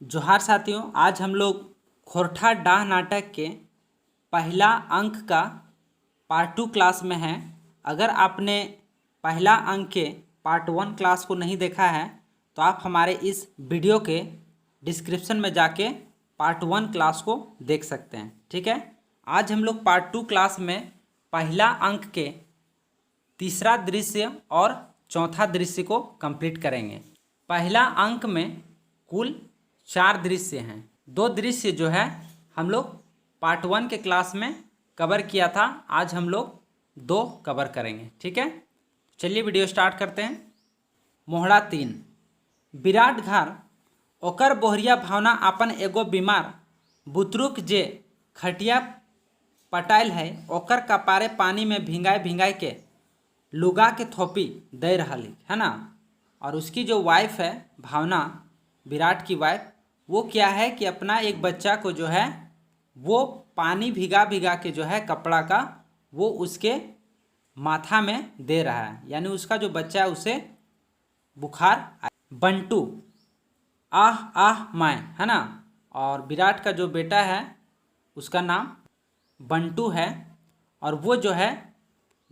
जोहार साथियों, आज हम लोग खोरठा डाह नाटक के पहला अंक का पार्ट 2 क्लास में हैं। अगर आपने पहला अंक के पार्ट 1 क्लास को नहीं देखा है तो आप हमारे इस वीडियो के डिस्क्रिप्शन में जाके पार्ट 1 क्लास को देख सकते हैं। ठीक है, आज हम लोग पार्ट 2 क्लास में पहला अंक के तीसरा दृश्य और चौथा दृश्य को कंप्लीट करेंगे। पहला अंक में कुल 4 दृश्य हैं। 2 दृश्य जो है हम लोग पार्ट 1 के क्लास में कवर किया था, आज हम लोग 2 कवर करेंगे। ठीक है, चलिए वीडियो स्टार्ट करते हैं। मोहड़ा 3। विराट घर ओकर बोहरिया भावना अपन एगो बीमार बुतरुक जे खटिया पटाइल है ओकर कपारे पानी में भिंगाए भिंगाए के लुगा के थोपी दे रही है ना। और उसकी जो वाइफ है भावना, विराट की वाइफ, वो क्या है कि अपना एक बच्चा को जो है वो पानी भिगा भिगा के जो है कपड़ा का वो उसके माथा में दे रहा है, यानी उसका जो बच्चा है उसे बुखार। बंटू आह आह माय है ना, और विराट का जो बेटा है उसका नाम बंटू है और वो जो है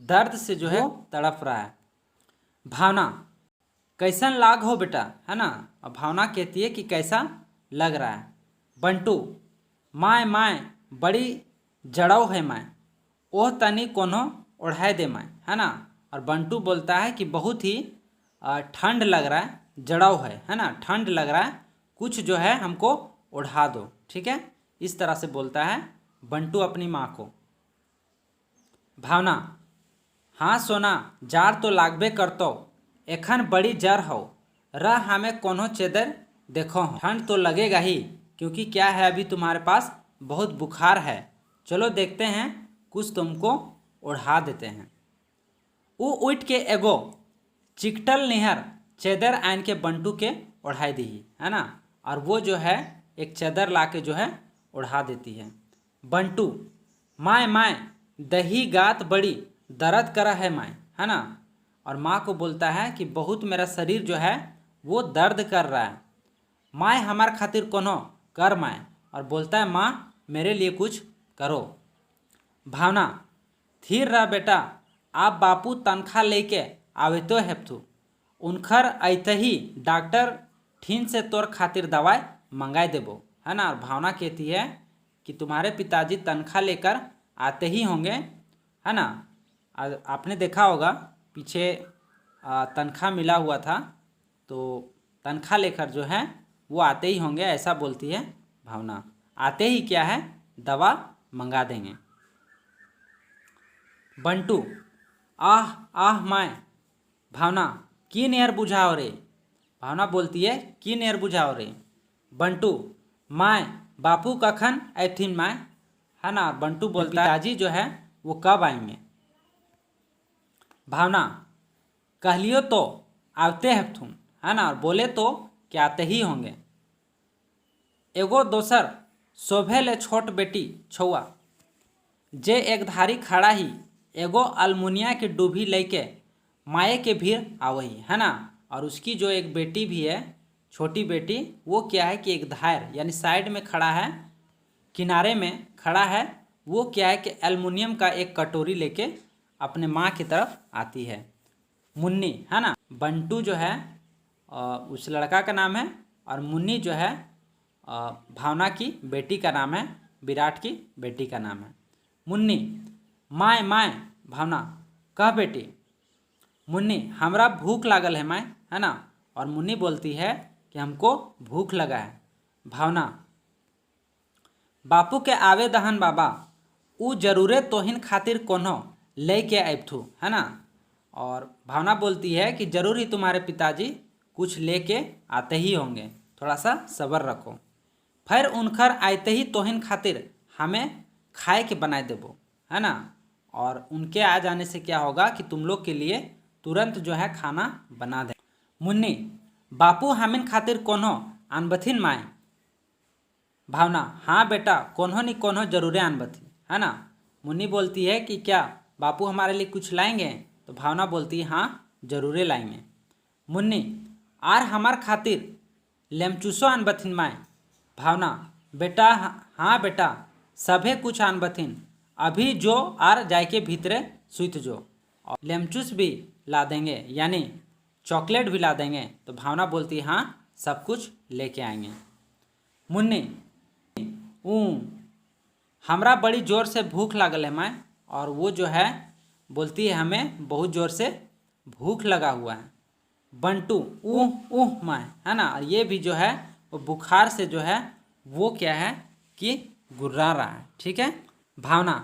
दर्द से जो है तड़प रहा है। भावना कैसन लाग हो बेटा, है ना, और भावना कहती है कि कैसा लग रहा है। बंटू माय माय बड़ी जड़ाव है माय, ओह तनी कोनो ओढ़ाए दे माय, है ना। और बंटू बोलता है कि बहुत ही ठंड लग रहा है, जड़ाव है ना, ठंड लग रहा है, कुछ जो है हमको ओढ़ा दो। ठीक है, इस तरह से बोलता है बंटू अपनी माँ को। भावना हाँ सोना, जार तो लागबे करतो, एखन बड़ी जर हो रह हमें कोनो चेदर देखो, ठंड तो लगेगा ही, क्योंकि क्या है अभी तुम्हारे पास बहुत बुखार है। चलो देखते हैं कुछ तुमको ओढ़ा देते हैं। वो उठ के एगो चिकटल निहर चेदर आन के बंटू के ओढ़ाई दी है ना, और वो जो है एक चादर ला के जो है ओढ़ा देती है। बंटू माय माय दही गात बड़ी दर्द करा है माय, है ना, और माँ को बोलता है कि बहुत मेरा शरीर जो है वो दर्द कर रहा है, माय हमार खातिर कोनो कर माय, और बोलता है माँ मेरे लिए कुछ करो। भावना थीर रहा बेटा, आप बापू तनख्वाह लेके आवे तो हेप्थू, उनखर ऐते ही डॉक्टर ठीन से तोर खातिर दवाई मंगाई देबो, है ना। और भावना कहती है कि तुम्हारे पिताजी तनख्वाह लेकर आते ही होंगे, है ना। आपने देखा होगा पीछे तनख्वाह मिला हुआ था, तो तनख्वाह लेकर जो है वो आते ही होंगे, ऐसा बोलती है भावना। आते ही क्या है दवा मंगा देंगे। बंटू आह आह माय, भावना की नेर बुझाओ रे, भावना बोलती है की नेर बुझाओ रे। बंटू माय बापू कखन ऐथिन माय, है ना। बंटू बोलता है पिताजी जो है वो कब आएंगे। भावना कहलियो तो आते हैं तुम, है ना, और बोले तो कि आते ही होंगे। एगो दोसर शोभे ले छोट बेटी छुआ जे एक धारी खड़ा ही एगो अल्मुनिया की डूबी लेके माए के भीड़ आवही, है ना। और उसकी जो एक बेटी भी है, छोटी बेटी, वो क्या है कि एक धार यानी साइड में खड़ा है, किनारे में खड़ा है, वो क्या है कि एल्युमिनियम का एक कटोरी लेके अपने माँ की तरफ आती है। मुन्नी, है ना, बंटू जो है उस लड़का का नाम है, और मुन्नी जो है भावना की बेटी का नाम है, विराट की बेटी का नाम है। मुन्नी माय माय, भावना कह बेटी। मुन्नी हमरा भूख लागल है माय, है ना, और मुन्नी बोलती है कि हमको भूख लगा है। भावना बापू के आवे दहन बाबा, ऊ जरूरे तोहिन खातिर कोनो ले के आबथू, है ना। और भावना बोलती है कि जरूर ही तुम्हारे पिताजी कुछ लेके आते ही होंगे, थोड़ा सा सब्र रखो। फिर उनखर आते ही तोहिन खातिर हमें खाए के बनाए देबो, है ना। और उनके आ जाने से क्या होगा कि तुम लोग के लिए तुरंत जो है खाना बना दे। मुन्नी बापू हमिन खातिर कोनो आनबथिन माए, भावना हाँ बेटा कोनो नहीं कोनो जरूरे आनबथी, है ना। मुन्नी बोलती है कि क्या बापू हमारे लिए कुछ लाएंगे, तो भावना बोलती है हाँ जरूरे लाएंगे। मुन्नी आर हमार खातिर लेमचूसो आनबथिन माए, भावना बेटा हाँ बेटा सभे कुछ आन बथिन अभी जो आर जाय के भीतरे सुत जो और लेमचूस भी ला देंगे यानी चॉकलेट भी ला देंगे। तो भावना बोलती है हाँ सब कुछ लेके आएंगे। मुन्नी ऊ हमरा बड़ी ज़ोर से भूख लागल है मैं, और वो जो है बोलती है हमें बहुत ज़ोर से भूख लगा हुआ है। बंटू ऊह मैं, है ना, और ये भी जो है वो बुखार से जो है वो क्या है कि गुर्रा रहा है। ठीक है। भावना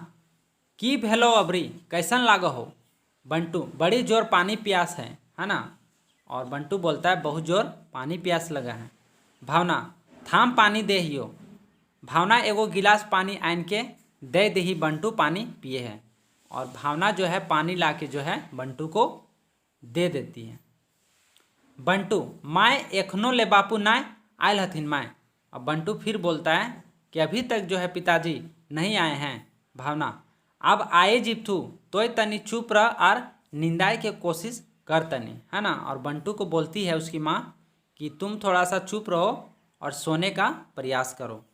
की भेलो अबरी कैसन लागो हो। बंटू बड़ी जोर पानी प्यास है ना, और बंटू बोलता है बहुत जोर पानी प्यास लगा है। भावना थाम पानी दे हियो। भावना एगो गिलास पानी आन के दे दही बंटू पानी पिए है, और भावना जो है पानी ला के जो है बंटू को दे देती है। बंटू माय एखनो ले बापू नाय आयल हथिन माय। अब बंटू फिर बोलता है कि अभी तक जो है पिताजी नहीं आए हैं। भावना अब आए जिप्थू तोय तनी चुप रह और निंदाए के कोशिश कर तनी, है ना, और बंटू को बोलती है उसकी माँ कि तुम थोड़ा सा चुप रहो और सोने का प्रयास करो।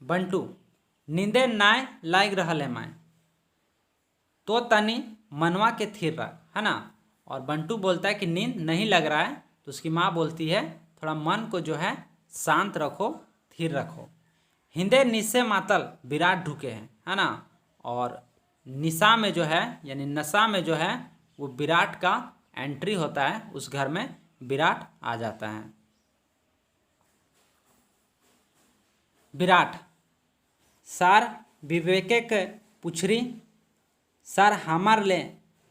बंटू नींदे नाय लाग रहल है माय तो तनी मनवा के थिर रख, है ना, और बंटू बोलता है कि नींद नहीं लग रहा है। तो उसकी माँ बोलती है थोड़ा मन को जो है शांत रखो, थिर रखो। हिंदे निशे मातल विराट ढुके हैं, है ना, और निशा में जो है यानी नशा में जो है वो विराट का एंट्री होता है, उस घर में विराट आ जाता है। विराट सार विवेके के पुछरी सर हमार ले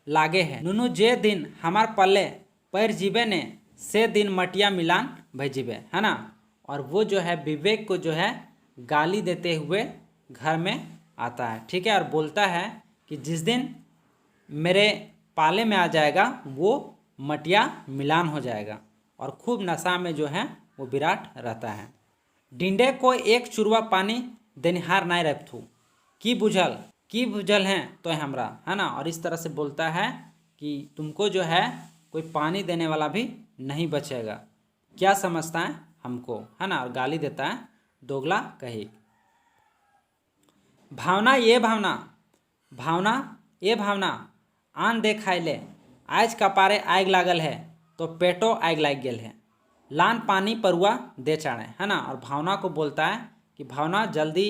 लागे है नुनू जे दिन हमार पल्ले पैर जीवे ने से दिन मटिया मिलान भेजीबे, है ना, और वो जो है विवेक को जो है गाली देते हुए घर में आता है। ठीक है, और बोलता है कि जिस दिन मेरे पाले में आ जाएगा वो मटिया मिलान हो जाएगा, और खूब नशा में जो है वो विराट रहता है। डिंडे को एक चुरवा पानी देनिहार नाय रखथू की बुझल हैं तो हमरा, है ना, और इस तरह से बोलता है कि तुमको जो है कोई पानी देने वाला भी नहीं बचेगा, क्या समझता है हमको, है ना, और गाली देता है दोगला कही। भावना ये भावना आन दे खाए ले आज कपारे आग लागल है तो पेटो आग लाग गेल है लान पानी परुआ दे चाड़े, है ना, और भावना को बोलता है कि भावना जल्दी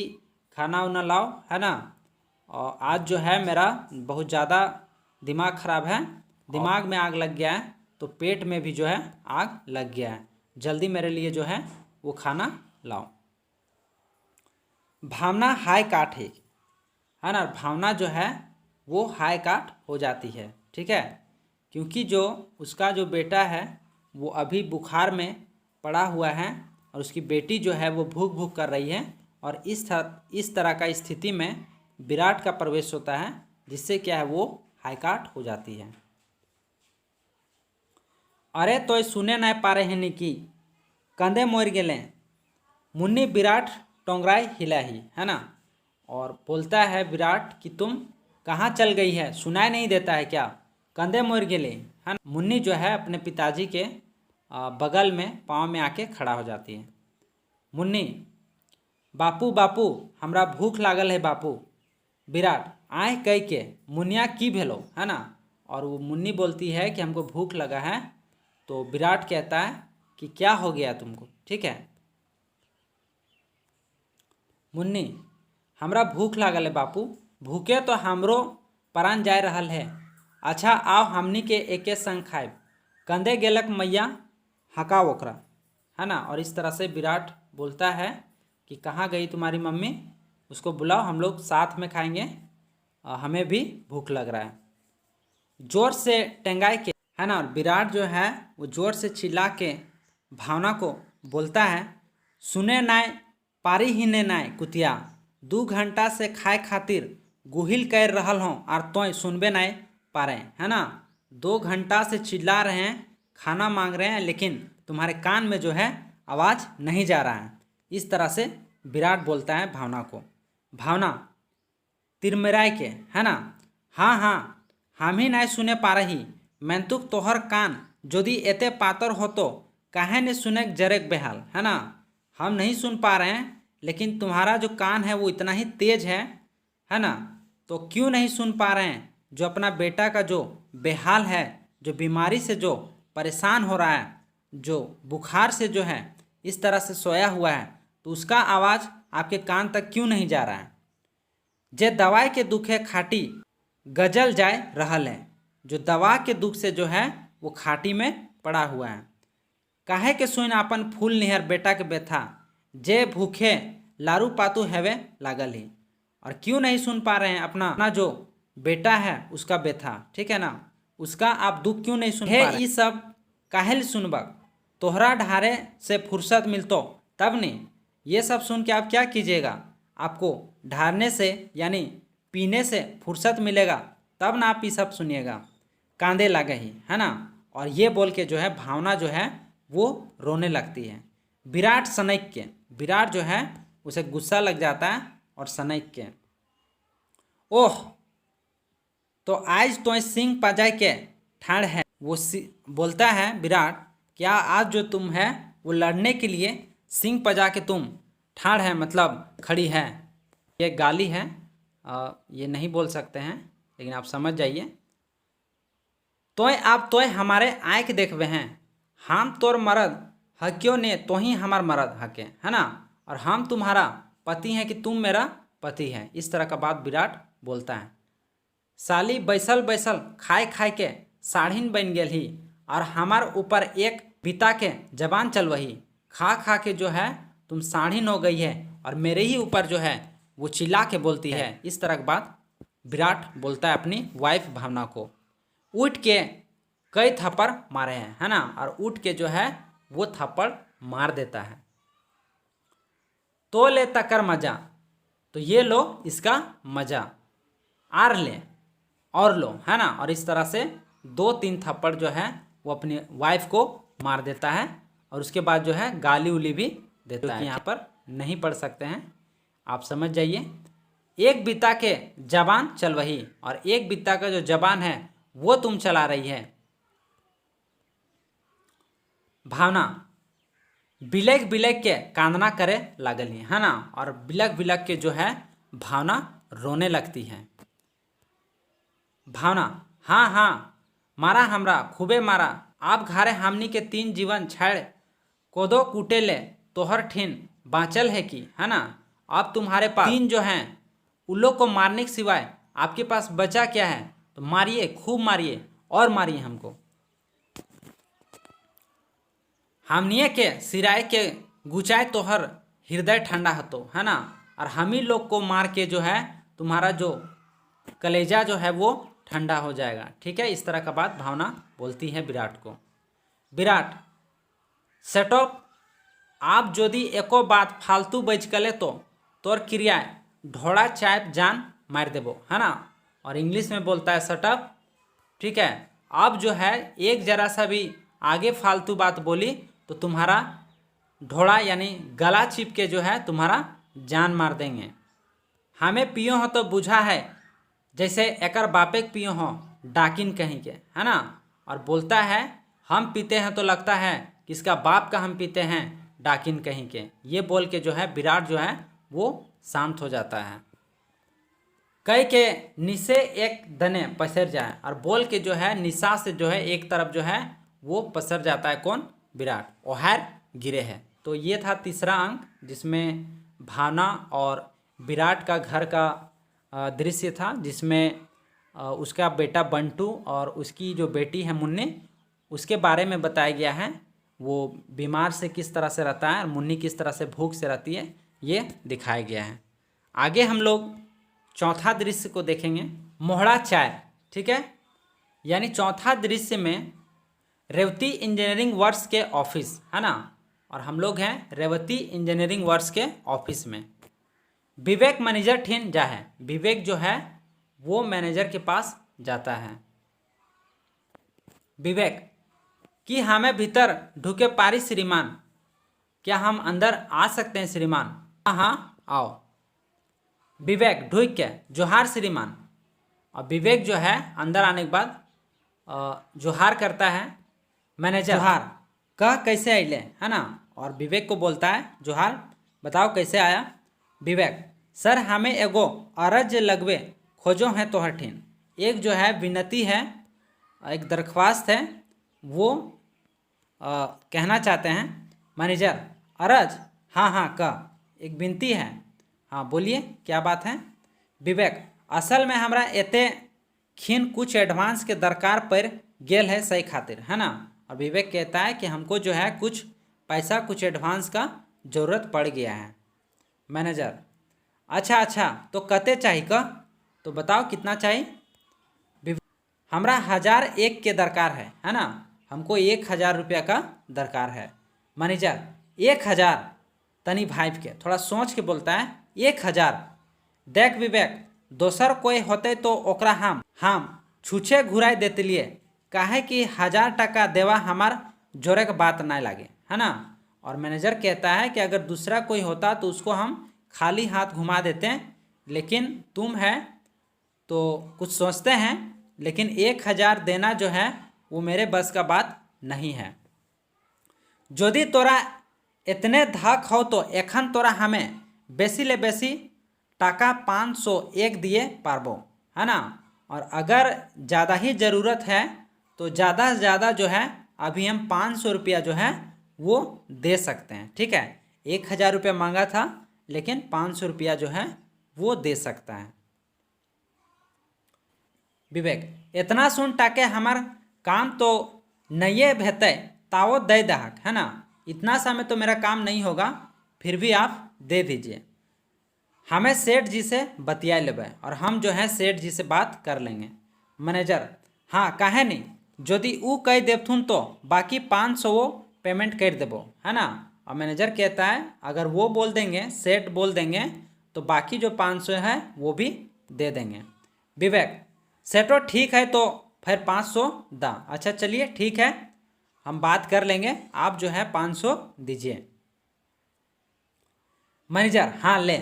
खाना उना लाओ, है ना, और आज जो है मेरा बहुत ज़्यादा दिमाग ख़राब है, दिमाग में आग लग गया है तो पेट में भी जो है आग लग गया है, जल्दी मेरे लिए जो है वो खाना लाओ। भावना हाई काट है ना, भावना जो है वो हाई काट हो जाती है। ठीक है, क्योंकि जो उसका जो बेटा है वो अभी बुखार में पड़ा हुआ है और उसकी बेटी जो है वो भूख कर रही है, और इस तरह का स्थिति में विराट का प्रवेश होता है जिससे क्या है वो हाई काट हो जाती है। अरे तो सुने नहीं पा रहे हैं कि कंधे मोर गेले मुन्नी विराट टोंगराई हिला ही, है ना, और बोलता है विराट कि तुम कहाँ चल गई है, सुनाई नहीं देता है क्या, कंधे मोर गेले, है ना। मुन्नी जो है अपने पिताजी के बगल में पाँव में आके खड़ा हो जाती है। मुन्नी बापू हमरा भूख लागल है बापू। विराट आए कह के मुनिया की भेलो, है ना, और वो मुन्नी बोलती है कि हमको भूख लगा है। तो विराट कहता है कि क्या हो गया तुमको। ठीक है, मुन्नी हमरा भूख लागल है बापू, भूखे तो हमरो प्राण जाए रहल है, अच्छा आओ हमनी के एके संग खाए, कंधे गेलक मैया हका ओकरा, है ना, और इस तरह से विराट बोलता है कि कहाँ गई तुम्हारी मम्मी, उसको बुलाओ हम लोग साथ में खाएंगे, हमें भी भूख लग रहा है। जोर से टेंगाए के, है ना, और विराट जो है वो जोर से चिल्ला के भावना को बोलता है सुने नाय पारी ही ने नाय कुतिया 2 घंटा से खाए खातिर गुहिल कर रहल हों और तोय सुनबे नाय पा रहे, है ना, 2 घंटा से चिल्ला रहे हैं, खाना मांग रहे हैं, लेकिन तुम्हारे कान में जो है आवाज़ नहीं जा रहा है। इस तरह से विराट बोलता है भावना को। भावना तिरमिराय के, है ना, हाँ हम ही नहीं सुने पा रही, मैंतुक तोहर कान यदि एते पातर हो तो काहे ने सुने जरेक बेहाल, है ना, हम नहीं सुन पा रहे हैं, लेकिन तुम्हारा जो कान है वो इतना ही तेज है ना। तो क्यों नहीं सुन पा रहे हैं? जो अपना बेटा का जो बेहाल है, जो बीमारी से जो परेशान हो रहा है, जो बुखार से जो है इस तरह से सोया हुआ है, तो उसका आवाज़ आपके कान तक क्यों नहीं जा रहा है? जे दवाई के दुखे खाटी गजल जाए रहल है। जो दवा के दुख से जो है वो खाटी में पड़ा हुआ है। काहे के सुन आपन फूल निहर बेटा के व्यथा, जे भूखे लारू पातू हैवे लागल ही। और क्यों नहीं सुन पा रहे हैं अपना जो बेटा है उसका व्यथा, ठीक है ना, उसका आप दुख क्यों नहीं सुन पा रहे? ये सब काहे सुनबक? तोहरा ढारे से फुर्सत मिलतो तब नहीं। ये सब सुन के आप क्या कीजिएगा? आपको ढारने से यानी पीने से फुर्सत मिलेगा तब ना आप ये सब सुनिएगा। कांदे लागे ही, है ना। और ये बोल के जो है भावना जो है वो रोने लगती है। विराट सनक के, विराट जो है उसे गुस्सा लग जाता है और सनक के, ओह तो आज तो सिंह पजाए के ठाड़ है। वो बोलता है विराट, क्या आज जो तुम है वो लड़ने के लिए सिंह पजा के तुम ठाड़ है, मतलब खड़ी है। ये गाली है, ये नहीं बोल सकते हैं, लेकिन आप समझ जाइए। तोय आप तोय हमारे आँख देखबे हैं, हम तोर मर्द हक्यों ने तो ही हमार मर्द हके, है ना। और हम तुम्हारा पति हैं कि तुम मेरा पति है। इस तरह का बात विराट बोलता है। साली बैसल बैसल खाए खाए के साढ़ीन बन गेल ही, और हमार ऊपर एक बिता के जबान चल वही। खा खा के जो है तुम साढ़ीन हो गई है और मेरे ही ऊपर जो है वो चिल्ला के बोलती है। इस तरह की बात विराट बोलता है अपनी वाइफ भावना को। उठ के कई थप्पड़ मारे हैं, है ना, और उठ के जो है वो थप्पड़ मार देता है। तो ले तकर मजा, तो ये लो इसका मजा, आर ले और लो, है ना। और इस तरह से 2-3 थप्पड़ जो है वो अपनी वाइफ को मार देता है। और उसके बाद जो है गाली उली भी देता है। यहाँ पर नहीं पढ़ सकते हैं, आप समझ जाइए। एक बिता के जबान चल वही, और एक बिता का जो जबान है वो तुम चला रही है। भावना बिलक बिलक के कांदना करे लागल है ना। और बिलक बिलक के जो है भावना रोने लगती है। भावना, हाँ हाँ मारा हमरा खूबे मारा, आप घरे हमनी के 3 जीवन छाड़ कोदो कूटे ले तोहर ठिन बाँचल है कि, है ना। अब तुम्हारे पास 3 जो हैं उन लोग को मारने के सिवाय आपके पास बचा क्या है? तो मारिए, खूब मारिए और मारिए हमको। हमनिए के सिराय के गुचाए तोहर हृदय ठंडा हतो, है ना। और हम ही लोग को मार के जो है तुम्हारा जो कलेजा जो है वो ठंडा हो जाएगा, ठीक है। इस तरह का बात भावना बोलती है विराट को। विराट, सेटअप आप यदि एको बात फालतू बज कले तो तोर क्रिया ढोड़ा चाय जान मार देबो, है ना। और इंग्लिश में बोलता है सेटअप, ठीक है। अब जो है एक जरा सा भी आगे फालतू बात बोली तो तुम्हारा ढोड़ा यानी गला चिप के जो है तुम्हारा जान मार देंगे। हमें पियो हो तो बुझा है जैसे एकर बापे के पियो हो डाकिन कहीं के, है ना। और बोलता है हम पीते हैं तो लगता है कि इसका बाप का हम पीते हैं डाकिन कहीं के। ये बोल के जो है विराट जो है वो शांत हो जाता है। कह के निशे एक दने पसर जाए, और बोल के जो है निशा से जो है एक तरफ जो है वो पसर जाता है। कौन? विराट। ओहार गिरे है। तो ये था तीसरा अंक, जिसमें भावना और विराट का घर का दृश्य था, जिसमें उसका बेटा बंटू और उसकी जो बेटी है मुन्नी, उसके बारे में बताया गया है। वो बीमार से किस तरह से रहता है और मुन्नी किस तरह से भूख से रहती है, ये दिखाया गया है। आगे हम लोग चौथा दृश्य को देखेंगे, मोहड़ा चाय, ठीक है। यानी चौथा दृश्य में रेवती इंजीनियरिंग वर्क्स के ऑफिस, है ना। और हम लोग हैं रेवती इंजीनियरिंग वर्क्स के ऑफिस में। विवेक मैनेजर ठिन जा है। विवेक जो है वो मैनेजर के पास जाता है। विवेक, कि हमें भीतर ढुके पारी श्रीमान, क्या हम अंदर आ सकते हैं श्रीमान? हाँ हाँ आओ। विवेक ढुक के जोहार श्रीमान। और विवेक जो है अंदर आने के बाद जोहार करता है। मैनेजर, जोहार कह कैसे अले, है ना। और विवेक को बोलता है जोहार, बताओ कैसे आया। विवेक, सर हमें एगो अरज लगवे खोजो है तोहर ठीन। एक जो है विनती है, एक दरख्वास्त है, वो कहना चाहते हैं। मैनेजर, अरज, हाँ हाँ एक विनती है, हाँ बोलिए क्या बात है। विवेक, असल में हमरा एते खीन कुछ एडवांस के दरकार पर गेल है सही खातिर, है ना। और विवेक कहता है कि हमको जो है कुछ पैसा, कुछ एडवांस का ज़रूरत पड़ गया है। मैनेजर, अच्छा तो कते चाहिए का, तो बताओ कितना चाहिए। हमरा 1001 के दरकार है ना, हमको 1000 रुपया का दरकार है। मैनेजर, 1000, तनी भाइप के थोड़ा सोच के बोलता है 1000। देख विवेक, दोसर कोई होते तो ओकरा हम छूछे घुराई देते लिए, काहे कि 1000 टका देवा हमार जोरे के बात नहीं लगे, है ना। और मैनेजर कहता है कि अगर दूसरा कोई होता तो उसको हम खाली हाथ घुमा देते हैं, लेकिन तुम है तो कुछ सोचते हैं, लेकिन 1000 देना जो है वो मेरे बस का बात नहीं है। यदि तोरा इतने धक हो तो एखन तोरा हमें बेसी ले बेसी टाका 501 दिए पारबो, है ना। और अगर ज़्यादा ही ज़रूरत है तो ज़्यादा से ज़्यादा जो है अभी हम 500 रुपया जो है वो दे सकते हैं, ठीक है। 1000 रुपया मांगा था, लेकिन 500 रुपया जो है वो दे सकता है। विवेक, इतना सुन टाके हमार काम तो नहीं भेते तावो दे दहक, है ना। इतना समय तो मेरा काम नहीं होगा, फिर भी आप दे दीजिए। हमें सेठ जी से बतिया लेबे और हम जो है सेठ जी से बात कर लेंगे। मैनेजर, हाँ काहे नहीं, यदि ऊ कह देथुन तो बाकी 500 वो पेमेंट कर देबो, है ना। और मैनेजर कहता है अगर वो बोल देंगे, सेठ बोल देंगे, तो बाकी जो 500 है वो भी दे देंगे। विवेक, सेठो ठीक है तो फिर 500 दा। अच्छा चलिए ठीक है, हम बात कर लेंगे, आप जो है 500 दीजिए। मैनेजर, हाँ ले।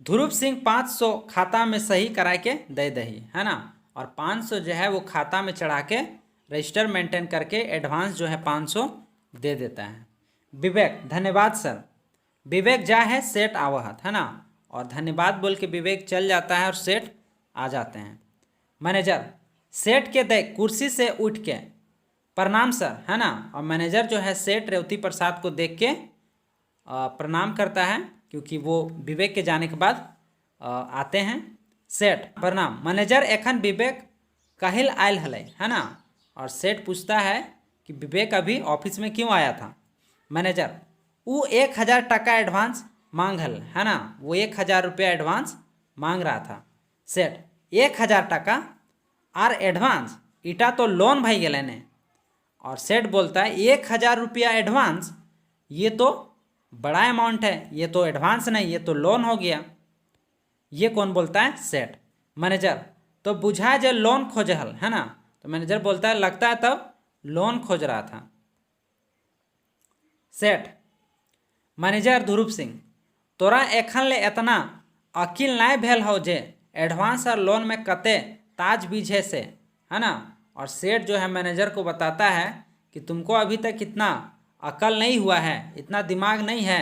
ध्रुव सिंह 500 खाता में सही करा के दे दही, है ना। और 500 जो है वो खाता में चढ़ा के रजिस्टर मेंटेन करके एडवांस जो है 500 दे देता है। विवेक, धन्यवाद सर। विवेक जा है, सेठ आवहत, है ना। और धन्यवाद बोल के विवेक चल जाता है और सेठ आ जाते हैं। मैनेजर, सेठ के दे कुर्सी से उठ के प्रणाम सर, है ना। और मैनेजर जो है सेठ रेवती प्रसाद को देख के प्रणाम करता है, क्योंकि वो विवेक के जाने के बाद आते हैं। सेठ, प्रणाम। मैनेजर, एखन विवेक काहिल आयल हले, है ना। और सेठ पूछता है कि विवेक अभी ऑफिस में क्यों आया था। मैनेजर, वो 1000 टका एडवांस मांग हल, है ना। वो 1000 रुपया एडवांस मांग रहा था। सेठ, 1000 टका आर एडवांस, इटा तो लोन भाई गए ने। और सेठ बोलता है 1000 रुपया एडवांस, ये तो बड़ा अमाउंट है, ये तो एडवांस नहीं, ये तो लोन हो गया। ये कौन बोलता है? सेठ। मैनेजर, तो बुझा जो लोन खोज हल, है ना। तो मैनेजर बोलता है लगता है तब लोन खोज रहा था। सेठ, मैनेजर ध्रुव सिंह, तोरा एखन ले इतना अकिल नहीं भेल हो जे एडवांस और लोन में कते ताज बीझे से, है ना। और सेठ जो है मैनेजर को बताता है कि तुमको अभी तक इतना अकल नहीं हुआ है, इतना दिमाग नहीं है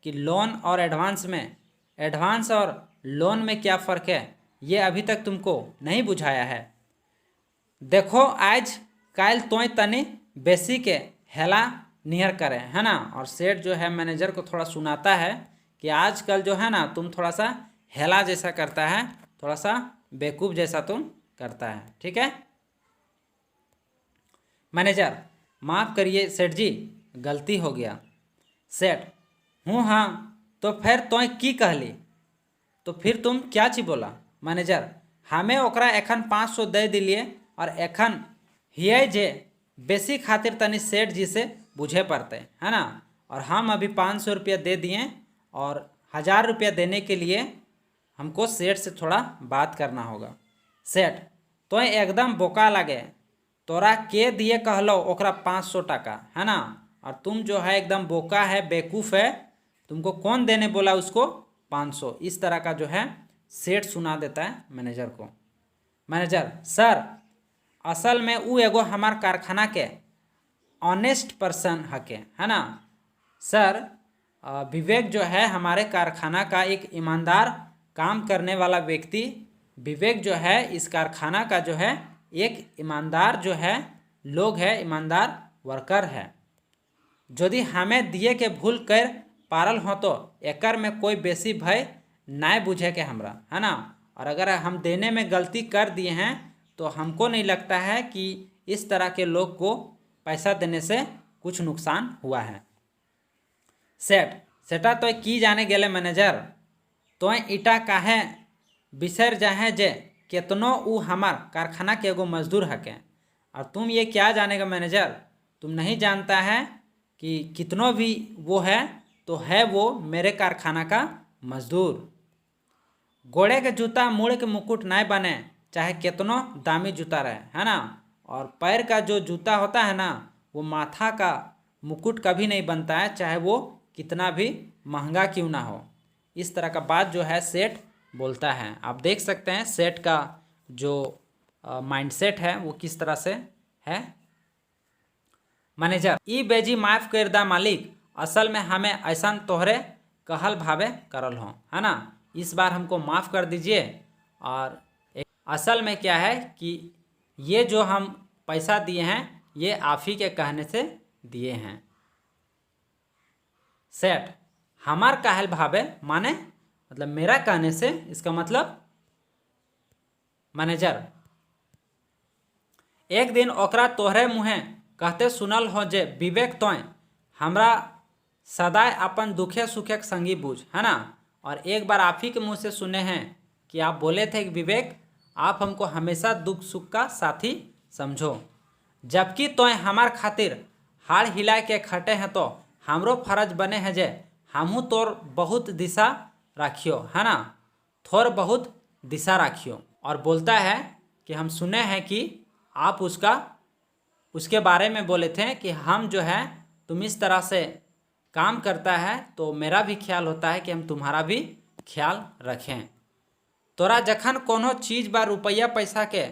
कि लोन और एडवांस में, एडवांस और लोन में क्या फ़र्क है, ये अभी तक तुमको नहीं बुझाया है। देखो आज काल तोय तनी बेसी के हेला नियर करे, है ना। और सेठ जो है मैनेजर को थोड़ा सुनाता है कि आजकल जो है ना तुम थोड़ा सा हेला जैसा करता है, थोड़ा सा बेवकूफ़ जैसा तुम करता है, ठीक है। मैनेजर, माफ़ करिए सेठ जी, गलती हो गया। सेठ, हूँ हाँ, तो फिर तोय की कहली, तो फिर तुम क्या ची बोला। मैनेजर, हमें ओकरा एखन 500 दे दिलिए और एखन हिये जे बेसी खातिर तनी सेठ जी से बुझे पड़ते, है ना। और हम अभी 500 रुपया दे दिए और 1000 रुपया देने के लिए हमको सेठ से थोड़ा बात करना होगा। सेठ, तो एकदम बोका लगे, तोरा के दिए कहलो ओकरा 500 टका, है ना। और तुम जो है एकदम बोका है, बेवकूफ़ है, तुमको कौन देने बोला उसको 500। इस तरह का जो है सेठ सुना देता है मैनेजर को। मैनेजर, सर असल में वो एगो हमार कारखाना के ऑनेस्ट पर्सन हके, है ना सर। विवेक जो है हमारे कारखाना का एक ईमानदार काम करने वाला व्यक्ति, विवेक जो है इस कारखाना का जो है एक ईमानदार जो है लोग है, ईमानदार वर्कर है। यदि हमें दिए के भूल कर पारल हो तो एकर में कोई बेसी भय नाय बुझे के हमरा, है ना। और अगर हम देने में गलती कर दिए हैं तो हमको नहीं लगता है कि इस तरह के लोग को पैसा देने से कुछ नुकसान हुआ है। सेटा तो की जाने गेले मैनेजर, तो ईटा काहे बिसर जाए जे केतनो ऊ हमार कारखाना के एगो मजदूर हके। और तुम ये क्या जानेगा मैनेजर, तुम नहीं जानता है कि कितनों भी वो है तो है वो मेरे कारखाना का मजदूर। घोड़े के जूता मुड़ के मुकुट नहीं बने, चाहे कितनो दामी जूता रहे, है ना। और पैर का जो जूता होता है ना वो माथा का मुकुट कभी नहीं बनता है, चाहे वो कितना भी महंगा क्यों ना हो। इस तरह का बात जो है सेठ बोलता है। आप देख सकते हैं सेठ का जो माइंडसेट है वो किस तरह से है। मैनेजर, ई बेजी माफ कर दा मालिक, असल में हमें ऐसा तोहरे कहल भावे करल हो, है ना। इस बार हमको माफ़ कर दीजिए। और असल में क्या है कि ये जो हम पैसा दिए हैं ये आप ही के कहने से दिए हैं। सेठ, हमार कहल भावे माने मतलब मेरा कहने से, इसका मतलब मैनेजर, एक दिन ओकरा तोहरे मुँहे कहते सुनल हो जे विवेक तोय हमरा सदाय अपन दुखे सुखे संगी बूझ, है ना। और एक बार आप ही के मुँह से सुने हैं कि आप बोले थे कि विवेक आप हमको हमेशा दुख सुख का साथी समझो, जबकि तोय हमार खातिर हाड़ हिला के खटे हैं तो हमरो फर्ज बने हैं जे हमहू तोर बहुत दिशा राखियो, है ना, थोर बहुत दिशा राखियो। और बोलता है कि हम सुने हैं कि आप उसके बारे में बोले थे कि हम जो है तुम इस तरह से काम करता है तो मेरा भी ख्याल होता है कि हम तुम्हारा भी ख्याल रखें। तोरा जखन कोनो चीज़ बा रुपया पैसा के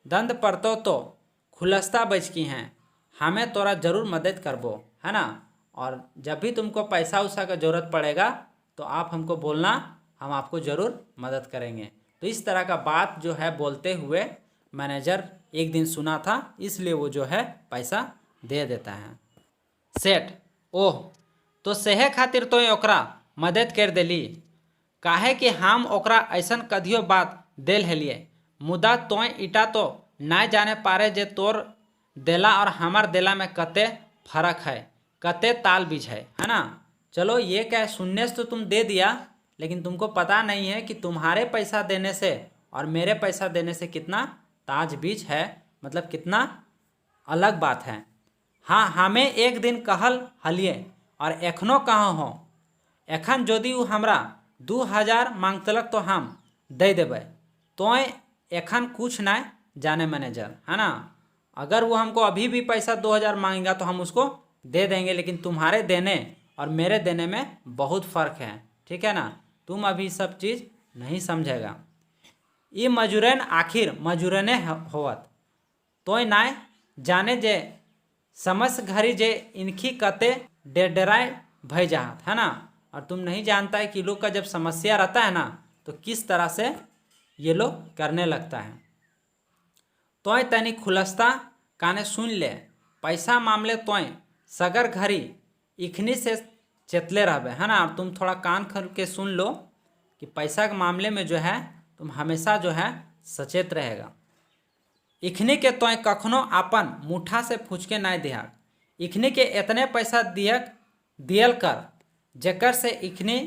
दंड पड़तो तो खुलस्ता बचकी हैं, हमें तोरा जरूर मदद करबो, है ना। और जब भी तुमको पैसा उसा का ज़रूरत पड़ेगा तो आप हमको बोलना, हम आपको ज़रूर मदद करेंगे। तो इस तरह का बात जो है बोलते हुए मैनेजर एक दिन सुना था, इसलिए वो जो है पैसा दे देता है। सेठ, ओह तो सेहे खातिर तो ओकरा मदद कर देली, काहे कि हम ओकरा ऐसा कधियो बात देल हेलिए, मुदा तोय ईटा तो ना जाने पारे जे तोर देला और हमार देला में कते फर्क है, कते ताल बीज है ना। चलो ये क्या सुनने से तो तुम दे दिया, लेकिन तुमको पता नहीं है कि तुम्हारे पैसा देने से और मेरे पैसा देने से कितना ताज बीज है, मतलब कितना अलग बात है। हाँ, हमें एक दिन कहल हलिए और एखनो कहाँ हो, एखन यदि वो हमरा 2000 मांगतलक तो हम दे देवे, तो एखन कुछ ना जाने मैनेजर, है ना। अगर वो हमको अभी भी पैसा 2000 मांगेगा तो हम उसको दे देंगे, लेकिन तुम्हारे देने और मेरे देने में बहुत फ़र्क है, ठीक है ना। तुम अभी सब चीज़ नहीं समझेगा। ये मजूरन आखिर मजूरने होवत, तो ना जाने जे समझ घरी जे इनकी कते डेराए भय जात, है ना। और तुम नहीं जानता है कि लोग का जब समस्या रहता है ना तो किस तरह से ये लोग करने लगता है। तो तनी खुलस्ता काने सुन ले, पैसा मामले तो सगर घरी इखनी से चेतले रहबे, है ना। और तुम थोड़ा कान खोल के सुन लो कि पैसा के मामले में जो है तुम हमेशा जो है सचेत रहेगा। इखनी के तो कखनो अपन मुठा से फूचके ना दिया, इखनी के इतने पैसा दियल कर जेकर से इखनी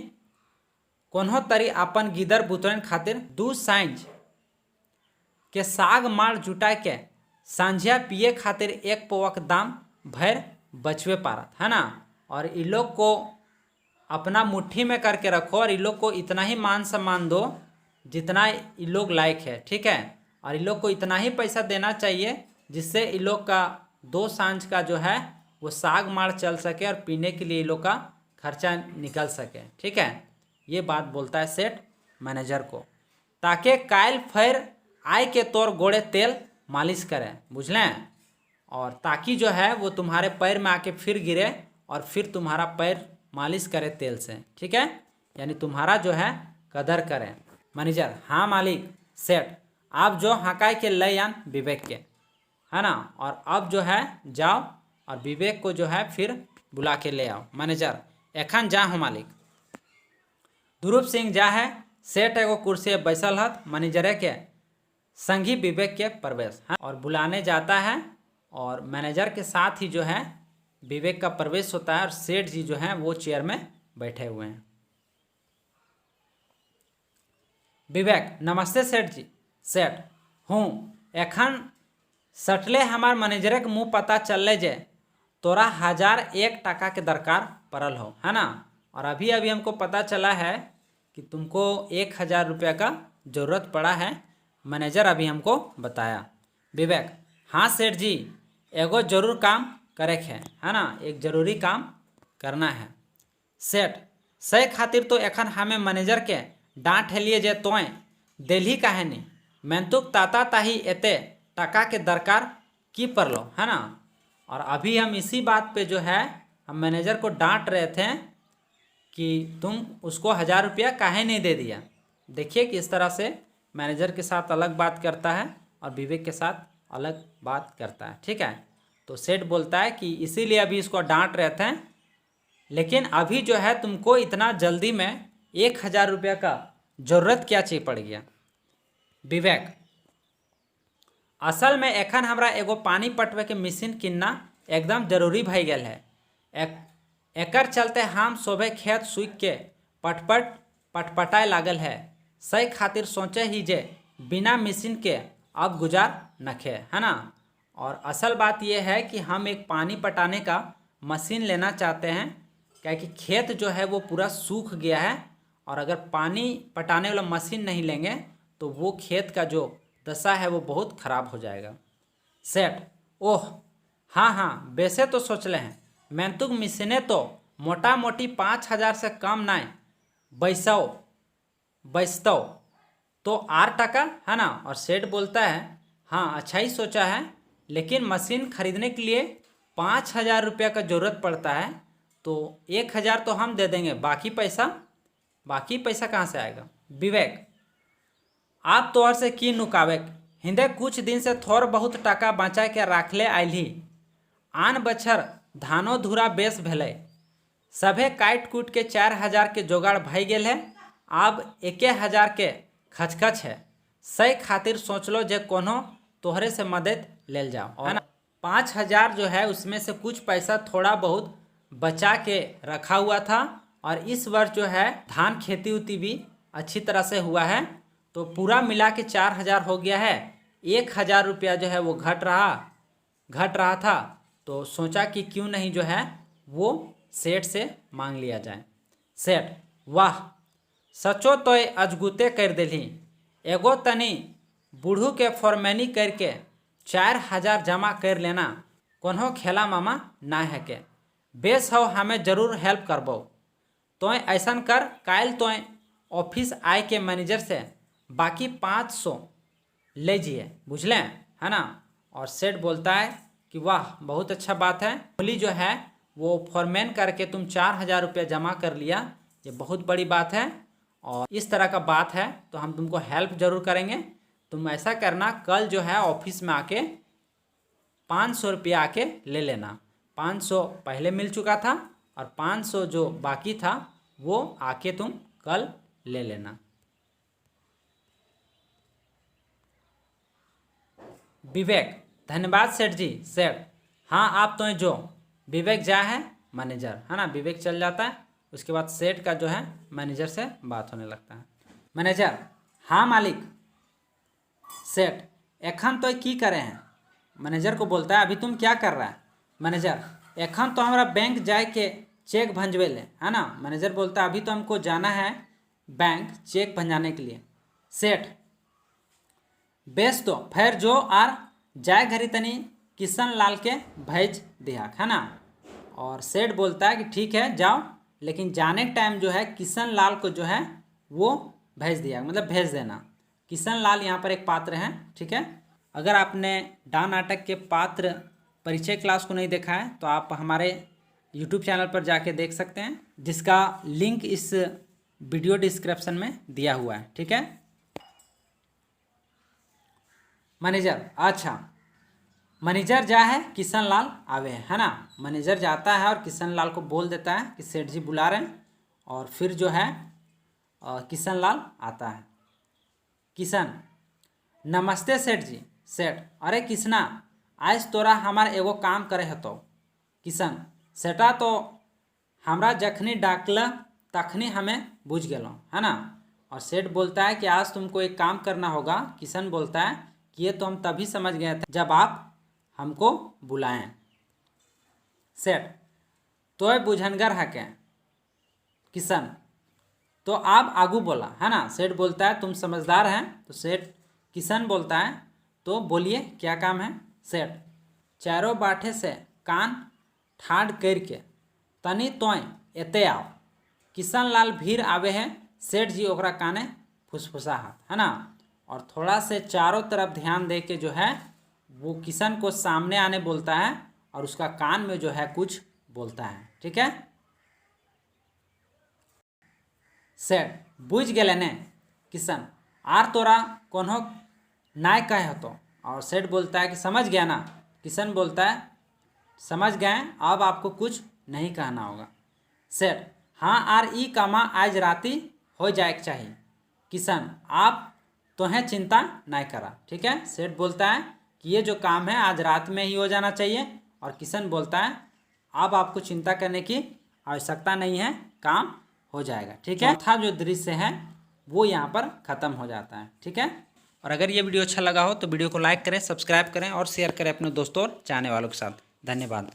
कोन्हो तरी अपन गिदर बुतरन खातिर 2 साइंज के साग मार जुटा के सांझिया पिए खातिर 1 पौवा दाम भर बचवे पारत, है ना। और इन लोग को अपना मुट्ठी में करके रखो और इन लोग को इतना ही मान सम्मान दो जितना इन लोग लायक है, ठीक है। और इन लोग को इतना ही पैसा देना चाहिए जिससे इन लोग का 2 सांझ का जो है वो साग मार चल सके और पीने के लिए इन लोग का खर्चा निकल सके, ठीक है। ये बात बोलता है सेठ मैनेजर को, ताकि कायल फैर आय के तोर गोड़े तेल मालिश करें, बुझलें। और ताकि जो है वो तुम्हारे पैर में आके फिर गिरे और फिर तुम्हारा पैर मालिश करे तेल से, ठीक है, यानी तुम्हारा जो है कदर करें। मैनेजर, हाँ मालिक। सेठ, आप जो हकाई के ले आन विवेक के, है ना, और अब जो है जाओ और विवेक को जो है फिर बुला के ले आओ। मैनेजर, एखन जा हो मालिक। ध्रुव सिंह जा है, सेठ एगो कुर्सी बैसल हत, मैनेजरे के संगी विवेक के प्रवेश है और बुलाने जाता है और मैनेजर के साथ ही जो है विवेक का प्रवेश होता है और सेठ जी जो हैं वो चेयर में बैठे हुए हैं। विवेक, नमस्ते सेठ जी। सेठ, हूँ एखन सटले हमार मैनेजरे के मुँह पता चलले जे तोरा 1001 टका के दरकार पड़ल हो, है ना, और अभी अभी हमको पता चला है कि तुमको 1000 रुपया का ज़रूरत पड़ा है, मैनेजर अभी हमको बताया। विवेक, हाँ सेठ जी, एगो जरूर काम करे है ना, एक जरूरी काम करना है। सेठ, सही खातिर तो एखन हमें मैनेजर के डांट हेलिए जे तोय दिल्ली काहे नहीं, मेंतुक ताता ताही एते टका के दरकार की पड़लो, है ना, और अभी हम इसी बात पे जो है हम मैनेजर को डांट रहे थे कि तुम उसको 1000 रुपया काहे नहीं दे दिया। देखिए किस तरह से मैनेजर के साथ अलग बात करता है और विवेक के साथ अलग बात करता है, ठीक है। तो सेठ बोलता है कि इसीलिए अभी इसको डांट रहे थे, लेकिन अभी जो है तुमको इतना जल्दी में 1000 रुपया का ज़रूरत क्या चाहिए पड़ गया। विवेक, असल में एखन हमरा एगो पानी पटवे के मशीन किनना एकदम जरूरी भई गेल है। एकर चलते हम सोबे खेत सूख के पटपटाए लागल है। सही खातिर सोचे ही जे बिना मशीन के अब गुजार नखे, है ना, और असल बात यह है कि हम एक पानी पटाने का मशीन लेना चाहते हैं, क्योंकि खेत जो है वो पूरा सूख गया है और अगर पानी पटाने वाला मशीन नहीं लेंगे तो वो खेत का जो दशा है वो बहुत ख़राब हो जाएगा। सेठ, ओह हाँ हाँ, वैसे तो सोच ले हैं, मेंतुक मशीनें तो मोटा मोटी 5000 से कम नहीं बैसतो तो 8 टका, है ना, और सेठ बोलता है हाँ अच्छा ही सोचा है, लेकिन मशीन खरीदने के लिए 5000 रुपया का ज़रूरत पड़ता है, तो 1000 तो हम दे देंगे, बाकी पैसा कहाँ से आएगा। विवेक, आप तोहर से की नुकावे, हिंदे कुछ दिन से थोड़ बहुत टका बचा के राखले आइली, आन बछर धानो धूरा बेस भेलै, सभे काट कूट के 4000 के जोगाड़ भई गेल है, अब 1000 के खचखच है। सही खातिर सोचलो जे कोनो तोहरे से मदद ले जाओ, है ना। 5000 जो है उसमें से कुछ पैसा थोड़ा बहुत बचा के रखा हुआ था और इस वर्ष जो है धान खेती उती भी अच्छी तरह से हुआ है, तो पूरा मिला के 4000 हो गया है। 1000 रुपया जो है वो घट रहा था, तो सोचा कि क्यों नहीं जो है वो सेठ से मांग लिया जाए। सेठ, वाह सचो तो अजगुते कर दिली, एगो तनी बूढ़ू के फॉर्मेनी करके 4000 जमा कर लेना कोनो खेला मामा ना है के, बेस हो हमें जरूर हेल्प करबो, तो ऐसा कर काल तो ऑफिस आए के मैनेजर से बाकी 500 ले जिए, बुझलें, है ना। और सेठ बोलता है कि वाह बहुत अच्छा बात है, बोली जो है वो फॉरमैन करके तुम 4000 रुपया जमा कर लिया, ये बहुत बड़ी बात है और इस तरह का बात है तो हम तुमको हेल्प ज़रूर करेंगे। तुम ऐसा करना, कल जो है ऑफिस में आके 500 रुपया आके ले लेना। 500 पहले मिल चुका था और 500 जो बाकी था वो आके तुम कल ले लेना। विवेक, धन्यवाद सेठ जी। सेठ, हाँ आप तो जो विवेक जा है मैनेजर, है ना, विवेक चल जाता है, उसके बाद सेठ का जो है मैनेजर से बात होने लगता है। मैनेजर, हाँ मालिक। सेठ, एखन तो की करे हैं। मैनेजर को बोलता है अभी तुम क्या कर रहा है। मैनेजर, एखन तो हमारा बैंक जाए के चेक भंजवे ले, है ना। मैनेजर बोलता है अभी तो हमको जाना है बैंक चेक भंजाने के लिए। सेठ, बेस तो फिर जो आर जाए घरी तनी किशन लाल के भेज दिया, है ना। और सेठ बोलता है कि ठीक है जाओ, लेकिन जाने के टाइम जो है किशन लाल को जो है वो भेज दिया, मतलब भेज देना। किशन लाल यहाँ पर एक पात्र हैं, ठीक है। अगर आपने डा नाटक के पात्र परिचय क्लास को नहीं देखा है तो आप हमारे यूट्यूब चैनल पर जाके देख सकते हैं, जिसका लिंक इस वीडियो डिस्क्रिप्शन में दिया हुआ है। ठीक है। मैनेजर, अच्छा मैनेजर जा है किशन लाल आवे है ना। मैनेजर जाता है और किशन लाल को बोल देता है कि सेठ जी बुला रहे हैं, और फिर जो है किशन लाल आता है। किशन, नमस्ते सेठ जी। सेठ, अरे किसना, आज तोरा हमार एगो काम करे हतो। किशन, सेठा तो हमरा जखनी डाकल तखनी हमें बुझ गेलो है ना। और सेठ बोलता है कि आज तुमको एक काम करना होगा। किशन बोलता है कि ये तो हम तभी समझ गए थे जब आप हमको बुलाएं। सेठ, तो बुझनगर है क्या। किशन, तो आप आगू बोला है ना। सेठ बोलता है तुम समझदार हैं। तो सेठ किशन बोलता है तो बोलिए क्या काम है। सेठ, चारों बाटे से कान ठाड़ करके तनी तोय एते आओ। किशन लाल भीड़ आवे है। सेठ जी ओकरा काने फुसफुसा हाथ है ना, और थोड़ा से चारों तरफ ध्यान दे के जो है वो किशन को सामने आने बोलता है, और उसका कान में जो है कुछ बोलता है। ठीक है। सेठ, बुझ गए ने किशन, आर तोरा कोनो नाय कहे हतो। और सेठ बोलता है कि समझ गया ना। किशन बोलता है समझ गए, अब आपको कुछ नहीं कहना होगा। सेठ, हाँ आर ई कामा आज राती हो जाए चाहिए। किशन, आप तोहें चिंता नहीं करा। ठीक है। सेठ बोलता है कि ये जो काम है आज रात में ही हो जाना चाहिए। और किशन बोलता है अब आपको चिंता करने की आवश्यकता नहीं है, काम हो जाएगा। ठीक है। चौथा जो दृश्य है वो यहाँ पर ख़त्म हो जाता है। ठीक है। और अगर ये वीडियो अच्छा लगा हो तो वीडियो को लाइक करें, सब्सक्राइब करें और शेयर करें अपने दोस्तों और चाहने वालों के साथ। धन्यवाद।